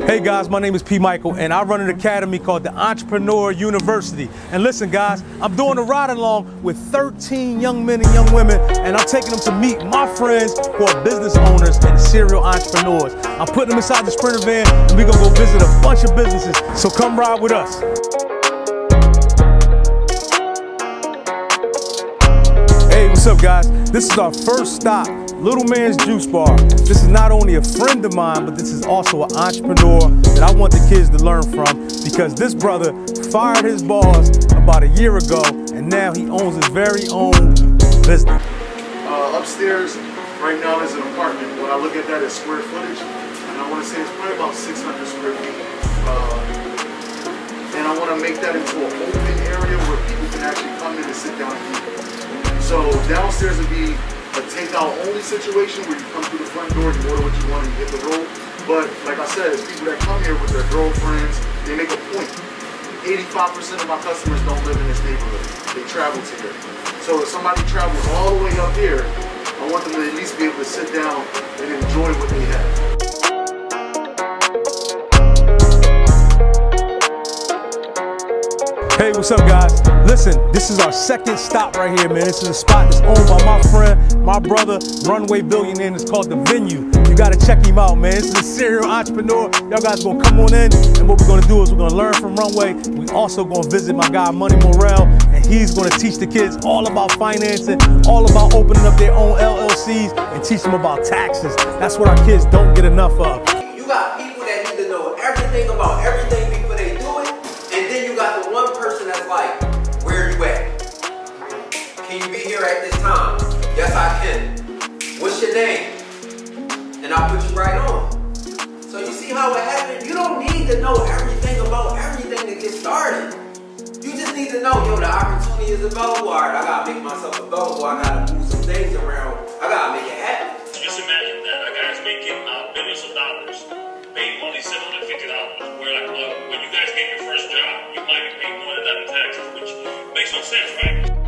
Hey guys, my name is P.Michael and I run an academy called the Entrepreneur University. And listen guys, I'm doing a ride along with 13 young men and young women, and I'm taking them to meet my friends who are business owners and serial entrepreneurs. I'm putting them inside the Sprinter van and we're gonna go visit a bunch of businesses. So come ride with us. Hey, what's up guys? This is our first stop, Little Man's Juice Bar. This is not only a friend of mine, but this is also an entrepreneur that I want the kids to learn from, because this brother fired his boss about a year ago and now he owns his very own business. Upstairs right now is an apartment. When I look at that as square footage, and I want to say it's probably about 600 square feet. And I want to make that into an open area where people can actually come in and sit down and eat. So downstairs would be a takeout only situation where you come through the front door, you order what you want and you hit the roll. But like I said, it's people that come here with their girlfriends, they make a point. 85% of my customers don't live in this neighborhood. They travel to here. So if somebody travels all the way up here, I want them to at least be able to sit down and enjoy what they have. Hey, what's up guys? Listen, this is our second stop right here, man. This is a spot that's owned by my friend, my brother, runway billionaire, and it's called The Venue. You gotta check him out, man. This is a serial entrepreneur. Y'all guys gonna come on in, and what we're gonna do is we're gonna learn from Runway. We also gonna visit my guy, Money Morel, and he's gonna teach the kids all about financing, all about opening up their own LLCs, and teach them about taxes. That's what our kids don't get enough of. You got people that need to know everything about everything before they do it, and then you got the one person that's like, where you at? Can you be here at this time? Yes, I can. What's your name? And I'll put you right on. So you see how it happened? You don't need to know everything about everything to get started. You just need to know, yo, the opportunity is available. All right, I gotta make myself available. I gotta move some things around. I gotta make it happen. Just imagine that a guy's making billions of dollars, paying only $750. Where like when you guys get your first job, you might be paying more than that in taxes, which makes no sense, right?